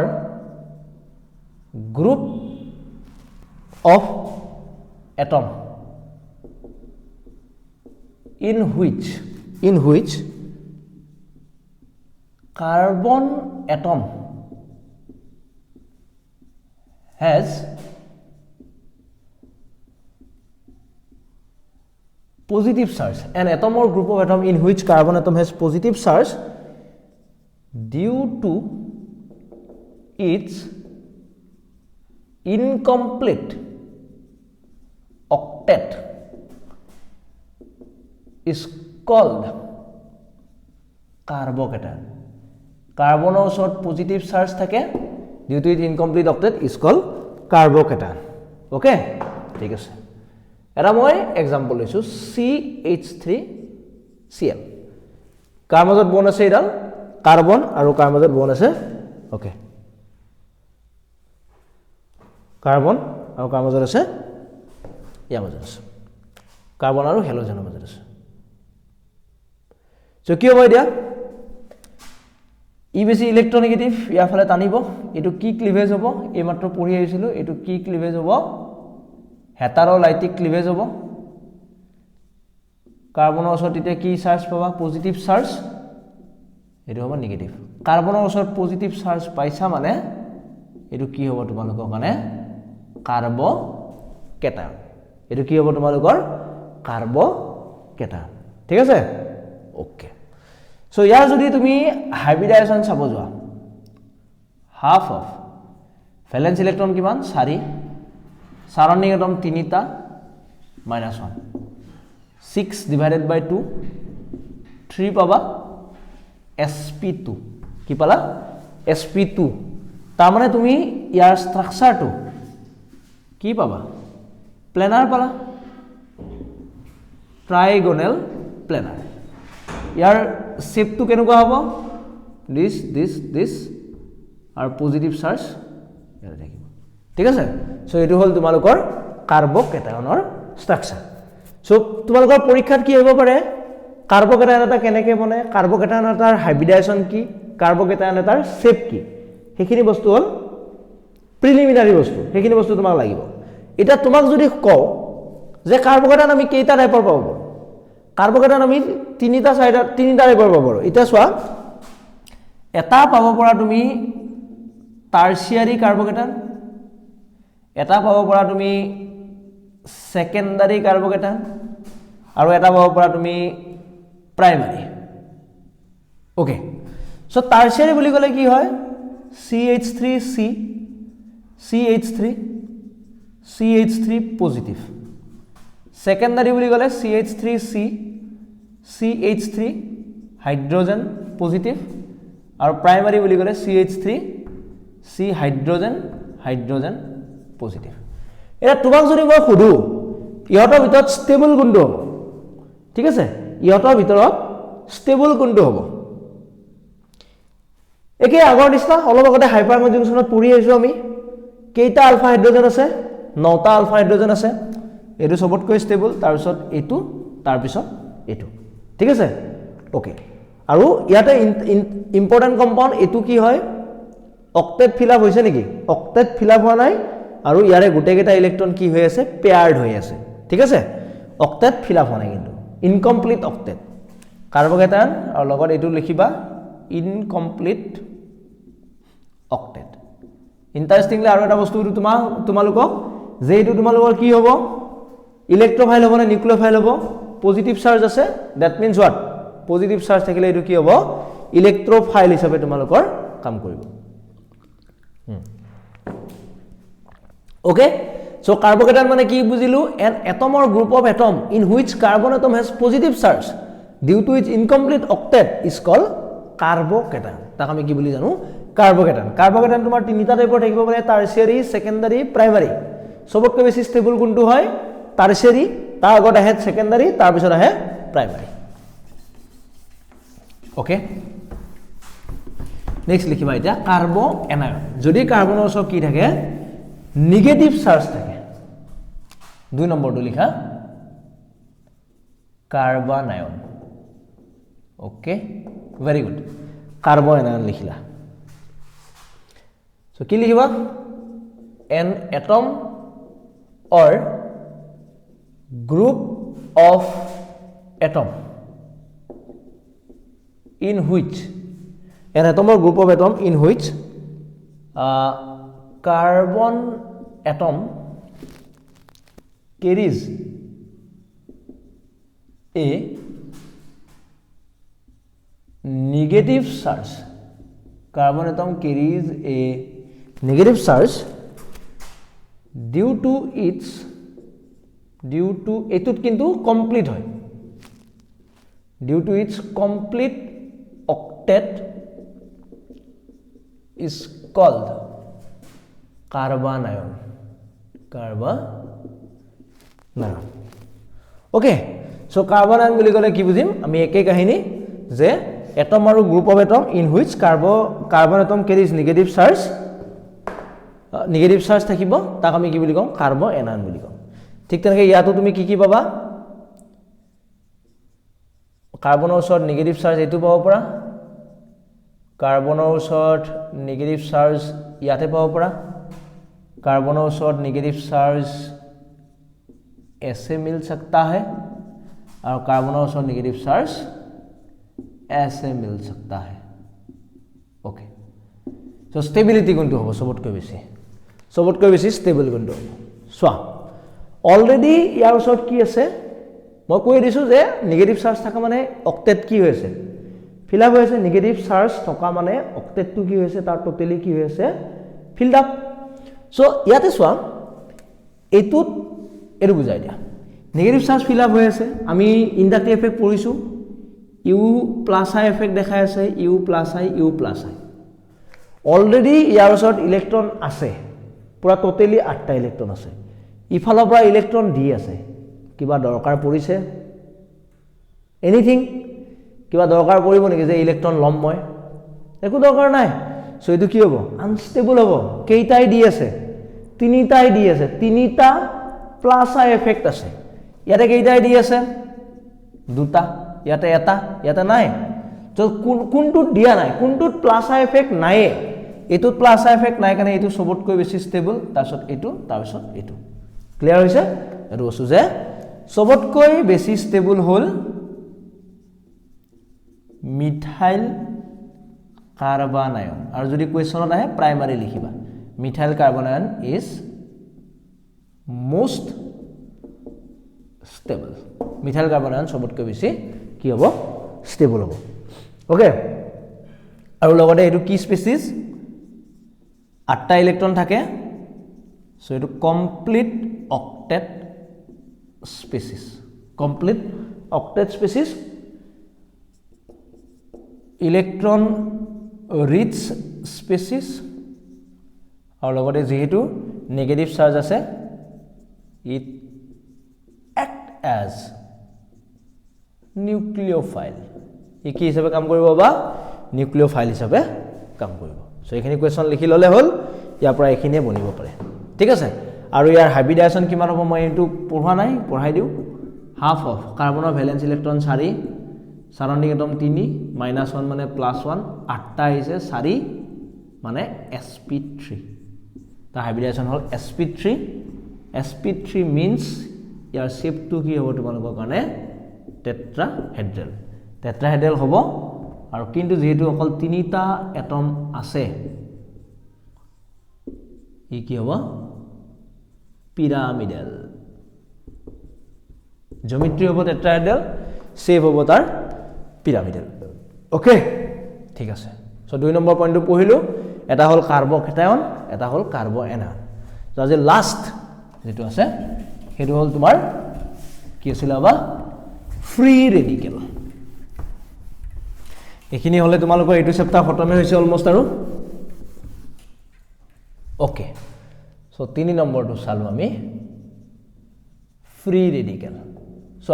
group of atom in which carbon atom has positive charge an atom or group of atom in which carbon atom has positive charge due to its incomplete octet is called carbocation কাৰ্বনৰ ওচৰত positive charge থাকে due to its incomplete octet is called carbocation okay ঠিক আছে এটা মই example লৈছো CH3Cl কাৰ মাজত বন আছে এডাল কাৰ্বন আৰু কাৰ মাজত বন আছে ওকে কাৰ্বন আৰু কাৰ মাজত আছে ইয়াৰ মাজত আছে কাৰ্বন আৰু হেলোজেনৰ মাজত আছে সো কি হ'ব দিয়া ই বেছি ইলেক্ট্ৰোনেগেটিভ ইয়াৰ ফালে টানিব এটো কি ক্লিভেজ হ'ব এই মাত্ৰ পঢ়ি আহিছিলো এটো কি ক্লিভেজ হ'ব হেটাৰোলাইটিক ক্লিভেজ হ'ব কাৰ্বনৰ ওচৰত এতিয়া কি চাৰ্জ পাবা পজিটিভ চাৰ্জ এটো হ'ব নেগেটিভ কাৰ্বনৰ ওচৰত পজিটিভ চাৰ্জ পাইছা মানে এটো কি হ'ব তোমালোকৰ মানে কাৰ্বকেটায়ন এটো কি হ'ব তোমালোকৰ কাৰ্বকেটায়ন ঠিক আছে ওকে সো ইয়াৰ যদি তুমি হাইব্ৰিডাইজেশন চাব যোৱা হাফ অফ ভ্যালেন্স ইলেক্ট্ৰন কিমান 4 সাৰাউণ্ডিং এটম 3টা -1 6 divided by 2 3 পাবা sp2 কি পালা sp2 তাৰ মানে তুমি ইয়াৰ ষ্ট্ৰাকচাৰটো কি পাবা প্লেনাৰ পালা ট্ৰাইগোনেল প্লেনাৰ ইয়াৰ শেপটো কেনেকুৱা হ'ব দিস আৰু পজিটিভ চাৰ্জ ইয়াত থাকিব ঠিক আছে সো এটো হল তোমালোকৰ কাৰ্বকেটায়নৰ ষ্ট্ৰাকচাৰ সো তোমালোকৰ পৰীক্ষাত কি হ'ব পাৰে কাৰ্বকেটায়ন এটা কেনেকৈ বনে কাৰ্বকেটায়ন এটাৰ হাইব্ৰিডাইজেশ্যন কি কাৰ্বকেটায়ন এটাৰ শেপ কি সেইখিনি বস্তু হল প্ৰিলিমিনাৰী বস্তু সেইখিনি বস্তু তোমাক লাগিব এটা তোমাক যদি কও যে কাৰ্বকেটায়ন আমি কেইটা টাইপৰ পাব কাৰ্বকেটায়ন আমি তিনিটা টাইপৰ পাব এটা চোৱা এটা পাব পৰা তুমি টাৰ্চিয়াৰী কাৰ্বকেটায়ন এটা পাব পৰা তুমি সেকেন্ডাৰী কাৰ্বকেটায়ন আৰু এটা পাব পৰা তুমি প্ৰাইমাৰী ওকে সো টাৰ্চিয়াৰী বুলি ক'লে কি হয় CH3C CH3 পজিটিভ সেকেন্ডাৰী বুলি ক'লে CH3C CH3 হাইড্ৰোজেন পজিটিভ আৰু প্ৰাইমাৰী বুলি ক'লে CH3 C হাইড্ৰোজেন পজিটিভ এটা তোমাক যদি মই খুদু ইহতৰ ভিতৰত ষ্টেবল কোনটো হ'ব ঠিক আছে ইহতৰ ভিতৰত ষ্টেবল কোনটো হ'ব একে আগৰ নিচিনা অলপ আগতে হাইপাৰ কনজুগেশ্যনত পঢ়ি আহিছো আমি কেইটা আলফা হাইড্ৰোজেন আছে 9টা আলফা হাইড্ৰোজেন আছে এটো সবতকৈ ষ্টেবল তাৰ পিছত এটো তাৰ পিছত এটো ঠিক আছে ওকে আৰু ইয়াতে ইম্পৰ্টেন্ট কম্পাউন্ড এটো কি হয় অক্টেট ফিল আপ হৈছে নেকি অক্টেট ফিল আপ হোৱা নাই আৰু ইয়াৰে গুটেকেটা ইলেক্ট্ৰন কি হৈ আছে পেয়াৰ্ড হৈ আছে ঠিক আছে অক্টেট ফিল আপ হোৱা নাই কিন্তু ইনকমপ্লিট অক্টেট কাৰ্বকেটায়ন আৰু লগত এটো লিখিবা ইনকমপ্লিট অক্টেট ইন্টাৰেষ্টিংলি আৰু এটা বস্তু তোমালোকক যে এটো তোমালোকৰ কি হ'ব ইলেক্ট্ৰোফাইল হ'ব নে নিউক্লিওফাইল হ'ব পজিটিভ চাৰ্জ আছে that means what positive charge থাকিলে এটো কি হ'ব ইলেক্ট্ৰোফাইল হিচাপে তোমালোকৰ কাম কৰিব Okay, so carbocation মানে কি বুজিলু an atom or group of atom in which carbon atom has positive charge due to its incomplete octet is called carbocation তাক আমি কি বুলি জানো carbocation তোমাৰ তিনিটা টাইপৰ থাকিব পাৰে টাৰ্চিয়াৰী সেকেন্ডাৰী প্ৰাইমাৰী সবতকৈ বেছি ষ্টেবল কোনটো হয় টাৰ্চিয়াৰী তাৰ আগত আহে সেকেন্ডাৰী তাৰ পিছত আহে প্ৰাইমাৰী ওকে নেক্সট লিখিবা এটা কাৰ্বো এনায়ন যদি কাৰ্বনৰ ওচৰত কি থাকে নেগেটিভ চাৰ্জ থাকে দুই নম্বৰটো লিখা কাৰ্বনায়ন ওকে ভেৰি গুড কাৰ্বনায়ন লিখিলা সো কি লিখিবা an atom or group of atom in which an atom or group of atom in which carbon atom carries a negative charge. Carbon atom carries a negative charge due to etut kintu complete hoy due to its complete octet is called carbanion okay so carbanion boli gole ki bujim ami ekei kahini je atom aru group of atom in which carbon atom carries negative charge থাকিব তাক আমি কি বুলি কম কাৰ্বনায়ন বুলি কম ঠিক তেনেকৈ ইয়াতো তুমি কি পাবা কাৰ্বনৰ ওচৰত নেগেটিভ চাৰ্জ এটো পাব পৰা কাৰ্বনৰ ওচৰত নেগেটিভ চাৰ্জ ইয়াতে পাব পৰা कार्बनों शॉर्ट नेगेटिव चार्ज ऐसे मिल सकता है और कार्बनों शॉर्ट नेगेटिव चार्ज ऐसे मिल सकता है ओके सो स्टेबिलिटी कोनটো হ'ব सबतকৈ বেছি স্টেবল কোনটো সোৱা অলৰেডি ইয়াৰ ওচৰত কি আছে মই কৈ দিছো যে নেগেটিভ চাৰ্জ থকা মানে অক্টেট কি হৈছে ফিল আপ হৈছে নেগেটিভ চাৰ্জ থকা মানে অক্টেটটো কি হৈছে তাৰ টোটালি কি হৈছে ফিল্ড আপ সো ইয়াতে সোৱা এটুত এৰু বুজাই দিয়া নেগেটিভ চাৰ্জ ফিল আপ হৈ আছে আমি ইনডাক্টিভ এফেক্ট পঢ়িছো ইউ প্লাস আই এফেক্ট দেখাই আছে ইউ প্লাস আই অলৰেডি ইয়াৰ ওচৰত ইলেক্ট্ৰন আছে পুৰা টোটালি 8টা ইলেক্ট্ৰন আছে ইফালৰ পৰা ইলেক্ট্ৰন দি আছে কিবা দৰকাৰ পৰিছে এনিথিং কিবা দৰকাৰ পৰিব নেকি যে ইলেক্ট্ৰন লম মই একো দৰকাৰ নাই সো এটো কি হ'ব আনষ্টেবল হ'ব কেইটাই দি আছে তিনিটাই দি আছে তিনিটা প্লাস আই এফেক্ট আছে ইয়াতে কেইটাই দি আছে দুটা ইয়াতে এটা ইয়াতে নাই তো কোনটোত দিয়া নাই কোনটোত প্লাস আই এফেক্ট নাই এটোত প্লাস আই এফেক্ট নাই কাৰণে এটো সবতকৈ বেছি ষ্টেবল তাৰছত এটো ক্লিয়াৰ হৈছে এটো বস্তু যে সবতকৈ বেছি ষ্টেবল হল মিথাইল কাৰ্বন আয়ন আৰু যদি কোৱেশ্চনত আহে প্ৰাইমাৰী লিখিবা methyl carbon ion is most stable methyl carbon ion সবতকৈ বেছি কি হ'ব ষ্টেবল হ'ব ওকে আৰু লগতে এটো কি স্পেচিছ 8টা ইলেক্ট্ৰন থাকে সো এটো complete octet species electron rich species আৰু লগতে যেহেতু নেগেটিভ চাৰ্জ আছে ইট act as nucleophile ই কি হিচাপে কাম কৰিব বা নিউক্লিওফাইল হিচাপে কাম কৰিব সো এখিনি কোৱেশ্চন লিখি ললে হল ইয়াৰ পৰা এখিনিয়ে বনিব পাৰে ঠিক আছে আৰু ইয়াৰ হাইব্ৰিডাইজেশন কিমান হ'ব মই এটো পঢ়া নাই পঢ়াই দিও হাফ অফ কাৰ্বনৰ ভ্যালেন্স ইলেক্ট্ৰন 4 সাৰাউন্ডিং এটম 3 -1 মানে +1 8টা আহিছে 4 মানে sp3 তাৰ হাইব্ৰিডাইজেশন হল sp3 means ইয়াৰ শেপ টু কি হ'ব তোমালোকৰ কাৰণে টেট্ৰাহেড্ৰেল হ'ব আৰু কিন্তু যেহেতু অকল 3টা এটম আছে ই কি হ'ব পিৰামিডাল জিওমেট্ৰি হ'ব টেট্ৰাহেড্ৰেল শেপ হ'ব তাৰ পিৰামিডাল ওকে ঠিক আছে সো 2 নম্বৰ পইণ্টটো পঢ়িলো এটা হল কাৰ্বকেটায়ন এটা হল কাৰ্বএনায়ন সো আজি লাষ্ট যেটো আছে হেতু হল তোমাৰ কি আছিল বা ফ্ৰী ৰেডিকেল এখিনি হলে তোমালোকৰ এটো চেপ্টাৰ খতমে হৈছে অলমোস্ট আৰু ওকে সো 3 নম্বৰটো চালো আমি ফ্ৰী ৰেডিকেল সো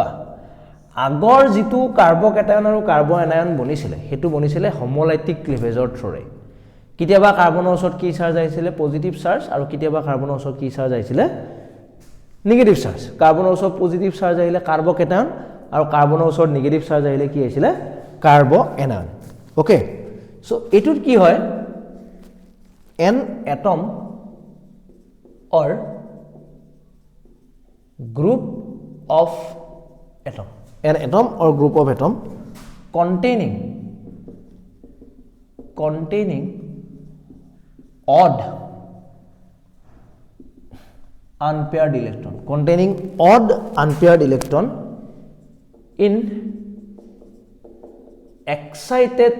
আগৰ যেটো কাৰ্বকেটায়ন আৰু কাৰ্বএনায়ন বনিছিলে হেতু বনিছিলে হোমোলাইটিক ক্লিভেজৰ থ্ৰুৰে কিতিয়াবা কাৰ্বনৰ ওচৰত কি চাৰ্জ আহিছিলে পজিটিভ চাৰ্জ আৰু কিতিয়াবা কাৰ্বনৰ ওচৰত কি চাৰ্জ আহিছিলে নেগেটিভ চাৰ্জ কাৰ্বনৰ ওচৰত পজিটিভ চাৰ্জ আহিলে কাৰ্বকেটায়ন আৰু কাৰ্বনৰ ওচৰত নেগেটিভ চাৰ্জ আহিলে কি আহিছিলে কাৰ্বএনায়ন ওকে সো এটুত কি হয় an atom or group of atom an atom or group of atom containing odd unpaired electron in excited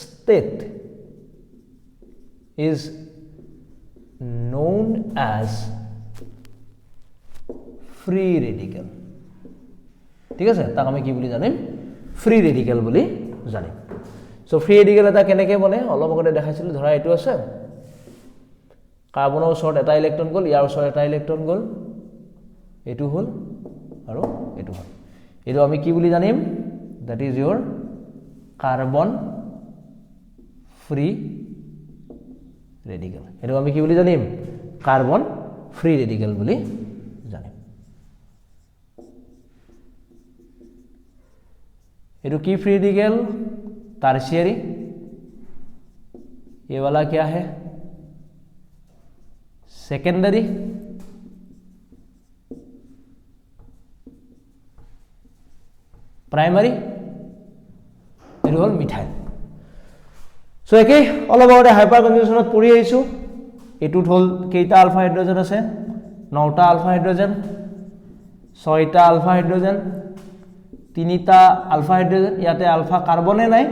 state is known as free radical ঠিক আছে তাক আমি কি বুলি জানিম ফ্ৰী ৰেডিকেল বুলি জানিম সো ফ্ৰী ৰেডিকেল এটা কেনেকৈ বনে অলপ আগতে দেখাইছিল ধৰা এটো আছে কাৰ্বনৰ ওচৰত এটা ইলেক্ট্ৰন গল ইয়াৰ ওচৰত এটা ইলেক্ট্ৰন গল এটো হল আৰু এটো হল এটো আমি কি বুলি জানিম that is your carbon free radical এটো আমি কি বুলি জানিম কাৰ্বন ফ্ৰী ৰেডিকেল বুলি জানিম एटू की फ्री रेडिकल टर्शियरी ये वाला क्या है सेकेंडरी प्राइमरी एटू हल मिथाइल सो एके अलग आगते हाइपार कन्जुगेशनत पढ़ी आइसु एटूत हल केइटा अल्फा हाइड्रोजेन আছে 9টা अल्फा हाइड्रोजेन 6টা अल्फा हाइड्रोजेन 3টা अल्फा हाइड्रोजेन ইয়াতে अल्फा कार्बने নাই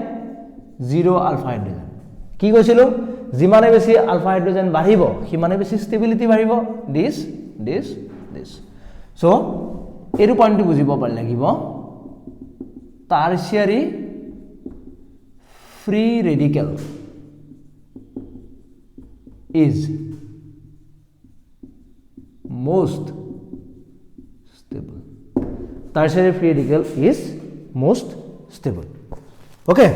0 अल्फा हाइड्रोजेन কি কৈছিল যিমানে বেছি अल्फा हाइड्रोजेन বাঢ়িব সিমানে বেছি ষ্টেবিলিটি বাঢ়িব দিস সো এটো পইণ্টটো বুজিব পাৰি লাগিব tertiary free radical is most stable. Tertiary free radical is most stable. Okay.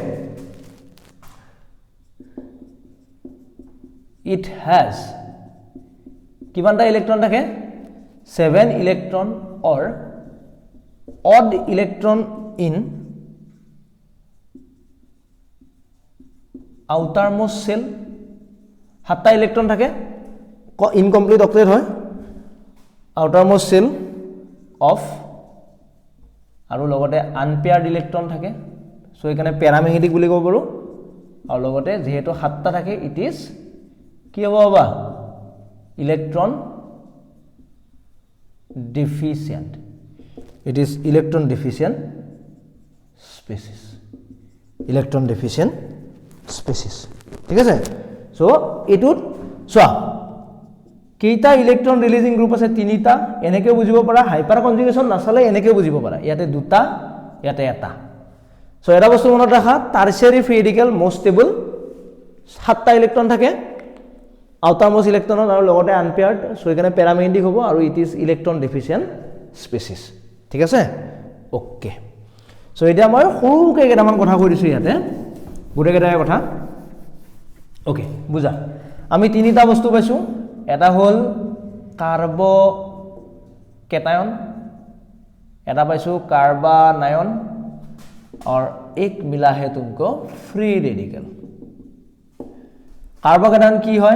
It has কিমানটা ইলেক্ট্ৰন থাকে 7 electron or odd electron in outermost shell 7টা ইলেক্ট্ৰন থাকে ইনকমপ্লিট অক্টেট হয় outermost shell of আৰু লগতে আনপেয়াৰ্ড ইলেক্ট্ৰন থাকে সো এখানে প্যাৰামেগনেটিক বুলি ক'ব পাৰো আৰু লগতে যেহেতু 7টা থাকে ইট ইজ কি হ'ব বাবা electron deficient. It is electron deficient species. Electron deficient species. ঠিক আছে সো এটুত সোয়া কেইটা ইলেক্ট্রন রিলিজিং গ্রুপ আছে তিনিটা এনেকে বুজিব পারা হাইপার কনজুগেশন নাছালে এনেকে বুজিব পারা ইয়াতে দুটা ইয়াতে এটা সো এটা বস্তু মনত রাখা tertiary free radical most stable 7টা ইলেক্ট্রন থাকে outermost electron আৰু লগতে আনপেয়াৰ্ড সো এখানে প্যাৰামেগনেটিক হ'ব আৰু ইট ইজ ইলেক্ট্ৰন ডেফিচিয়েন্ট স্পেচিছ ঠিক আছে ওকে সো এটা মই সৰুকে কেইটামান কথা কৈ দিছো ইয়াতে গুটেকেইটাৰ কথা ওকে বুজা আমি তিনিটা বস্তু পাইছো এটা হল কাৰ্বো কেটায়ন এটা পাইছো কাৰ্বানায়ন और एक मिला है तुमको फ्री रेडिकल कार्बोकेटायन की है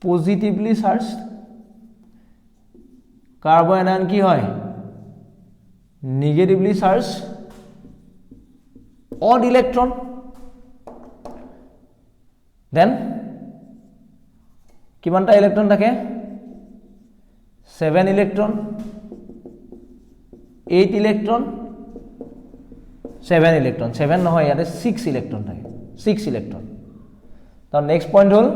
पॉजिटिवली चार्ज कार्बोनायन की है negatively charge odd electron then किमानटा इलेक्ट्रॉन থাকে 7 इलेक्ट्रॉन 8 इलेक्ट्रॉन 7 इलेक्ट्रॉन 7 নহয় ইয়াতে 6 इलेक्ट्रॉन থাকে 6 इलेक्ट्रॉन তো নেক্সট পয়েন্ট হল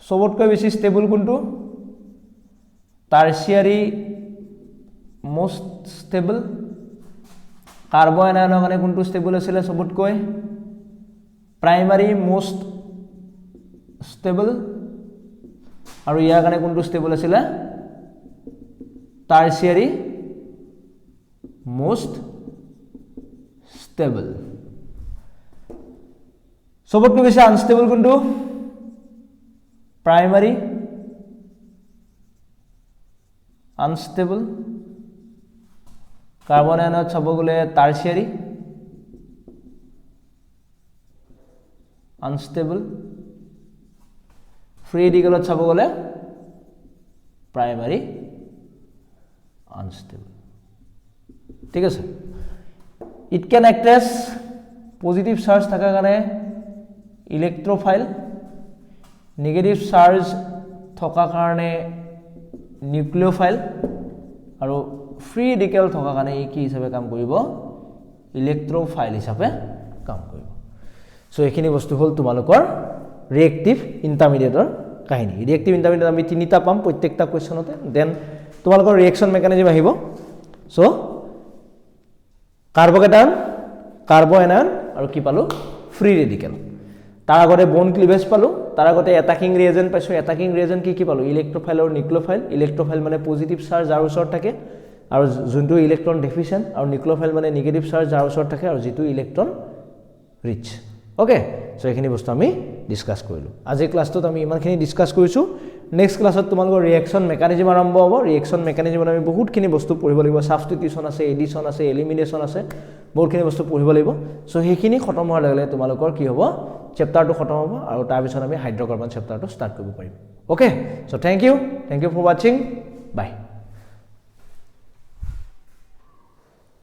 সবতকৈ বেছি স্টেবল কোনটো টারশিয়ারি মোস্ট স্টেবল কাৰ্বোনায়নৰ কাৰণে কোনটো স্টেবল আছিল সবতকৈ প্ৰাইমাৰী মোস্ট স্টেবল আৰু ইয়াৰ কাৰণে কোনটো স্টেবল আছিল টারশিয়ারি মোস্ট স্টেবল সবতকৈ বেছি আনস্টেবল কোনটো प्राइमरी अनस्टेबल कार्बोनायन छब गले टारशियारी अनस्टेबल फ्री रेडिकल छब गले प्राइमरी अनस्टेबल ठीक है it can act as positive charge थाका कारणे इलेक्ट्रोफाइल नेगेटिव चार्ज थका कारणे নিউক্লিওফাইল আৰু ফ্ৰী ৰেডিকেল থকা কাৰণে এই কি হিচাপে কাম কৰিব ইলেক্ট্ৰোফাইল হিচাপে কাম কৰিব সো এখিনি বস্তু হল তোমালোকৰ ৰিএক্টিভ ইন্টাৰমিডিয়েটৰ কাহিনী ৰিএক্টিভ ইন্টাৰমিডিয়েট আমি তিনিটা পাম প্ৰত্যেকটা কোৱেশ্চনতে দেন তোমালোকৰ ৰিএকচন মেকানিজম আহিব সো কাৰ্বকেটায়ন কাৰ্বোনায়ন আৰু কি পালো ফ্ৰী ৰেডিকেল তাৰ আগতে বোন ক্লিভেজ পালো তাৰ আগতে অ্যাটাকিং ৰিয়েজেন্ট পাইছো অ্যাটাকিং ৰিয়েজেন্ট কি পালো ইলেক্ট্ৰোফাইল আৰু নিউক্লিওফাইল ইলেক্ট্ৰোফাইল মানে পজিটিভ চাৰ্জ যাৰ ওচৰত থাকে আৰু যোনটো ইলেক্ট্ৰন ডেফিচিয়েন্ট আৰু নিউক্লিওফাইল মানে নেগেটিভ চাৰ্জ যাৰ ওচৰত থাকে আৰু যেটো ইলেক্ট্ৰন ৰিচ ওকে সো এখিনি বস্তু আমি ডিসকাস কৰিলো আজি ক্লাসটোত আমি ইমানখিনি ডিসকাস কৰিছো নেক্সট ক্লাসত তোমালোকৰ ৰিএকচন মেকানিজম আৰম্ভ হ'ব ৰিএকচন মেকানিজমত আমি বহুতখিনি বস্তু পঢ়িব লাগিব সাবস্টিটিউশন আছে এডিশন আছে এলিমিনেশন আছে বহুতখিনি বস্তু পঢ়িব লাগিব সো সেইখিনি খতম হোৱাৰ লগে লগে তোমালোকৰ কি হ'ব চেপ্টাৰটো খতম হ'ব আৰু তাৰ পিছত আমি হাইড্ৰকাৰ্বন চেপ্টাৰটো ষ্টাৰ্ট কৰিব পাৰিম okay so thank you for watching